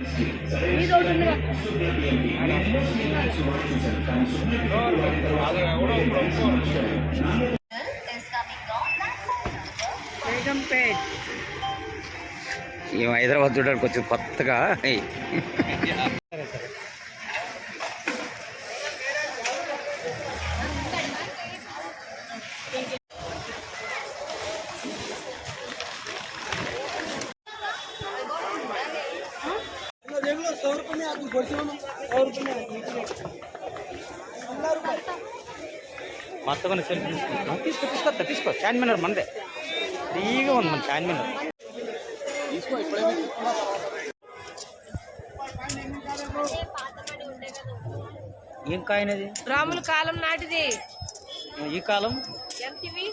ఈ హైదరాబాద్ చూడడానికి వచ్చి కొత్తగా మొత్తం తీసుకో చార్మినార్ మందే ఫ్రీగా ఉంది మన చార్మినార్ ఏం కాయనది రాముల కాలం నాటిది ఈ కాలం ఎంతవి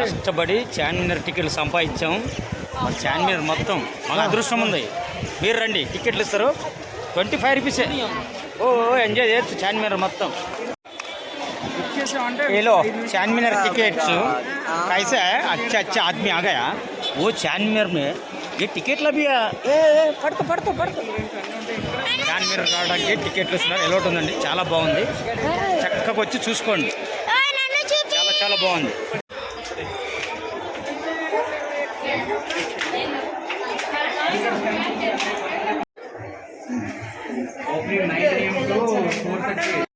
కష్టపడి చార్మినార్ టికెట్లు సంపాదించాం. చార్మినార్ మొత్తం మాకు అదృష్టం ఉంది. మీరు రండి, టికెట్లు ఇస్తారు 25 రూపీసే. ఓ ఎంజాయ్ చేయొచ్చు చార్మినార్ మొత్తం. ये लो चारमीनार टिकट्स कैसे अच्छा अच्छा आदमी आ गया वो चारमीनार में ये टिకెట్ లభియా పడుతూ చార్మినార్ రావడానికి టికెట్లు ఇస్తున్నారు. ఎలోట్ ఉందండి, చాలా బాగుంది. చక్కగా వచ్చి చూసుకోండి, చాలా బాగుంది.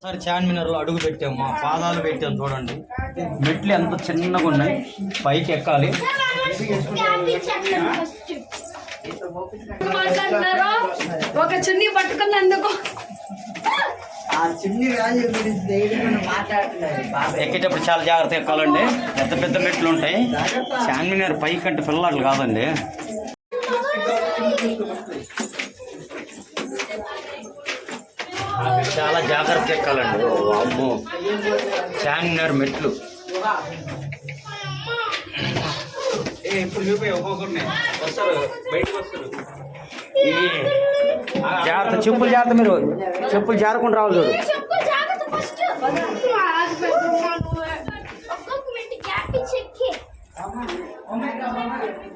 ఒకసారి చార్మినార్లో అడుగు పెట్టాము, మా పాదాలు పెట్టాము. చూడండి మెట్లు ఎంత చిన్నగా ఉన్నాయి, పైకి ఎక్కాలి. ఒక చున్నీ పట్టుకున్నందుకు ఎక్కేటప్పుడు చాలా జాగ్రత్త ఎక్కాలండి, పెద్ద పెద్ద మెట్లు ఉంటాయి. చార్మినార్ పైకి అంటే పిల్లలు కాదండి. చాలా జాగ్రత్త ఎక్కాలండి. అమ్మో చార్మినార్ మెట్లు జాగ్రత్త, చెప్పులు జాగ్రత్త, మీరు చెప్పులు జారకుండా రావాలి. చూడు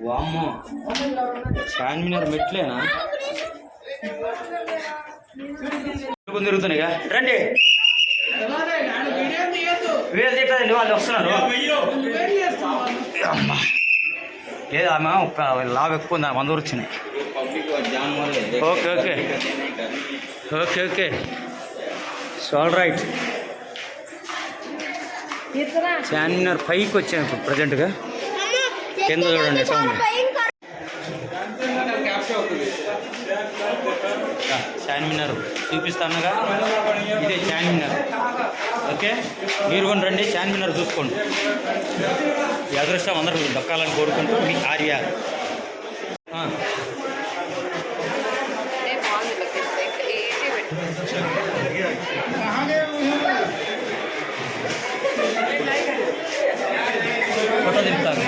వామ్మో చార్మినార్ మెట్లేనా తిరుగుతున్నాయిగా. రండి, వేలు తిట్టదండి, వాళ్ళు వస్తున్నారు. లేదు ఆమె లాభ ఎక్కువ ఉంది, 100 వచ్చినాయి. Okay okay okay okay so all right. Charminar పైకి వచ్చాను ఇప్పుడు ప్రజెంట్గా. కింద చూడండి సౌండ్. చార్మినార్ చూపిస్తానుగా, ఇదే చార్మినార్. ఓకే, మీరు కూడా రండి, చార్మినార్ చూసుకోండి. ఈ అదృష్టం అందరూ దక్కాలని కోరుకుంటూ మీ ఆర్య. ఫోటో దిగుతాను.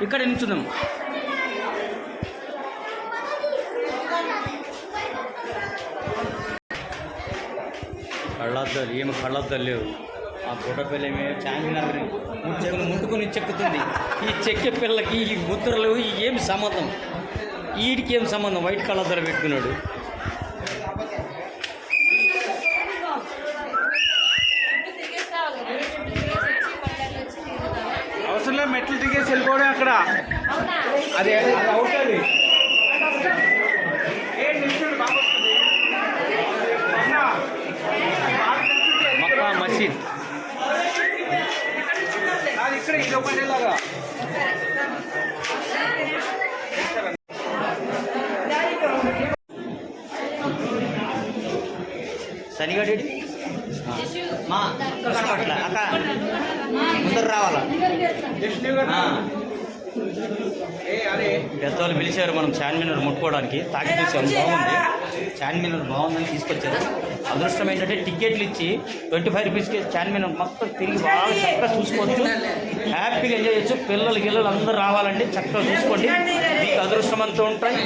ఇక్కడ నిల్చుందాం. కళ్ళద్దాలు ఏమి కళ్ళద్దాలు లేవు. ఆ ఫోటో పిల్ల ఏమి చార్మినార్ ముట్టుకుని చెక్కుతుంది. ఈ చెక్కే పిల్లకి ఈ ముద్రలు ఏం సంబంధం? వీడికి ఏం సంబంధం? వైట్ కళ్ళద్దాలు పెట్టుకున్నాడు. అవసరంలో మెట్లు దిగేసి వెళ్ళిపోవడం అక్కడ. అదే అవుతుంది. మక్కా మసీద్ ఇక్కడ ఇది ఒకటేలాగా. సరిగడి మా అక్క కనపట్ల అక్క ముందర రావాలా? పెద్దవాళ్ళు పిలిచారు మనం చార్మినార్ ముట్టుకోవడానికి. తాకి చూసాం, బాగుంది. చార్మినార్ బాగుందని తీసుకొచ్చారు. అదృష్టం ఏంటంటే టికెట్లు ఇచ్చి 25 రూపీస్కి చార్మినార్ మొత్తం తిరిగి బాగా చక్కగా చూసుకోవచ్చు. హ్యాపీగా ఎంజాయ్ చేయొచ్చు. పిల్లలు అందరూ రావాలండి, చక్కగా చూసుకోండి. మీకు అదృష్టం అంతా ఉంటాయి.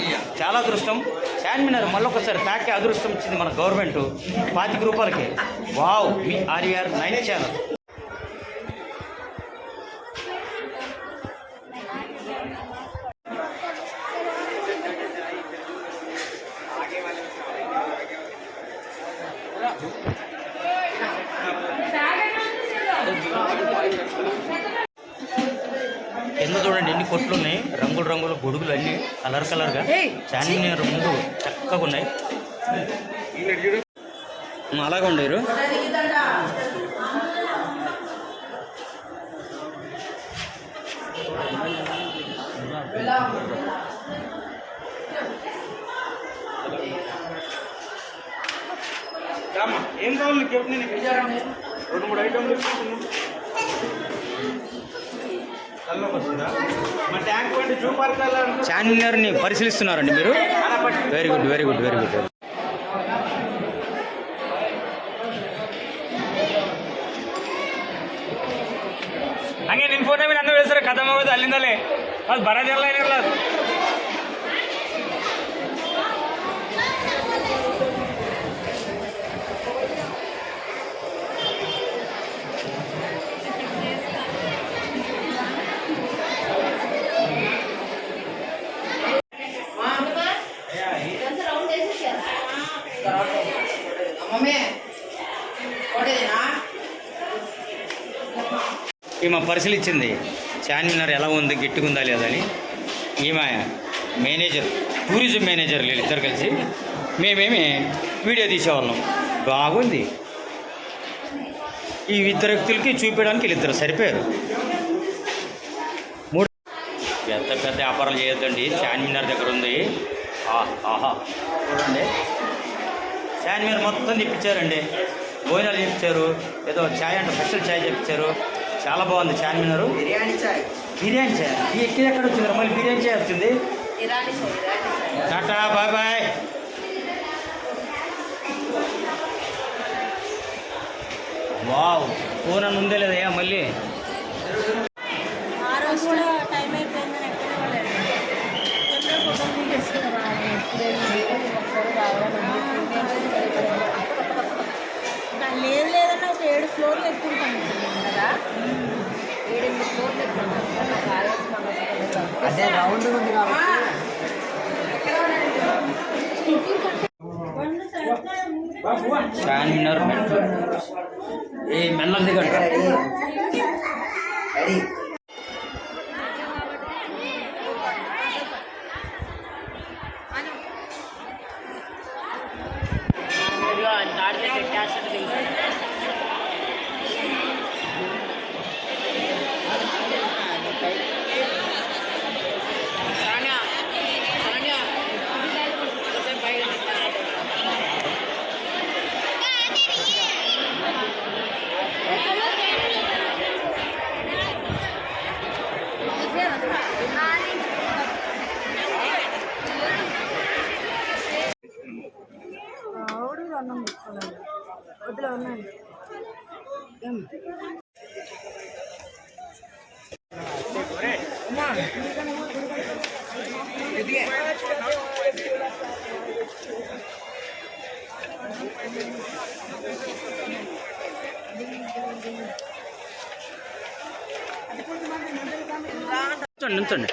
చాలా అదృష్టం. చార్మినార్ మళ్ళొకసారి తాకే అదృష్టం ఇచ్చింది మన గవర్నమెంట్ 25 రూపాయలకి. వావ్! మీ ఆర్ఆర్ 9 ఛానల్. కింద చూడండి ఎన్ని కొట్లు ఉన్నాయి. రంగుల గొడుగులు అన్నీ కలర్గా చార్మినార్ ముందు చక్కగా ఉన్నాయి. అలాగే ఉండేరు. ఏం కావాలి నీకు? చెప్పు. నేను 2-3 ఐటమ్లు చార్మినార్ని పరిశీలిస్తున్నారండి మీరు? Very good. ಹಂಗೆ ನಿಮ್ಮ ಫೋನ್ ಮೇಲೆ ನನ್ನ ಹೆಸರು ಖತಮ್ ಆಗೋದು ಅಲ್ಲಿಂದಲೇ. ಅದು ಬರೋದಿಲ್ಲ ಏನಿರಲ್ಲ ಅದು. ఈమె పరిశీలించింది చార్మినార్ ఎలా ఉంది, గట్టిగుందా లేదని. ఈమె మేనేజర్, టూరిజం మేనేజర్ వీళ్ళిద్దరు కలిసి మేమేమి వీడియో తీసేవాళ్ళం. బాగుంది. ఈ ఇద్దరు వ్యక్తులకి చూపించడానికి వీళ్ళిద్దరు సరిపోయారు. పెద్ద వ్యాపారాలు చేయొద్దండి. చార్మినార్ దగ్గర ఉంది. ఆహా చూడండి, చార్మినార్ మొత్తం తెప్పించారండి. భోజనాలు చేయించారు, ఏదో ఛాయ్ అంటే స్పెషల్ ఛాయ్ చెప్పించారు. చాలా బాగుంది చార్మినార్. బిర్యానీ ఛాయ్ ఎక్కడ వచ్చింది? మళ్ళీ బిర్యానీ ఛాయ్ వచ్చింది. టాటా బాయ్. వావ్! ఫోన్ అని ఉందే లేదా మళ్ళీ? లేదన్నా ఒక 7 ఫ్లోర్లు ఎక్కుంటాను కదా. 7-8 ఫ్లోర్లు ఎక్కుంటాను. అదే రౌండ్ ఉంది కాబట్టి చార్మినార్ మెట్రో ఏ మెల్లది గంట. వదిలే ఉన్నాను. అమ్మా నుంచండి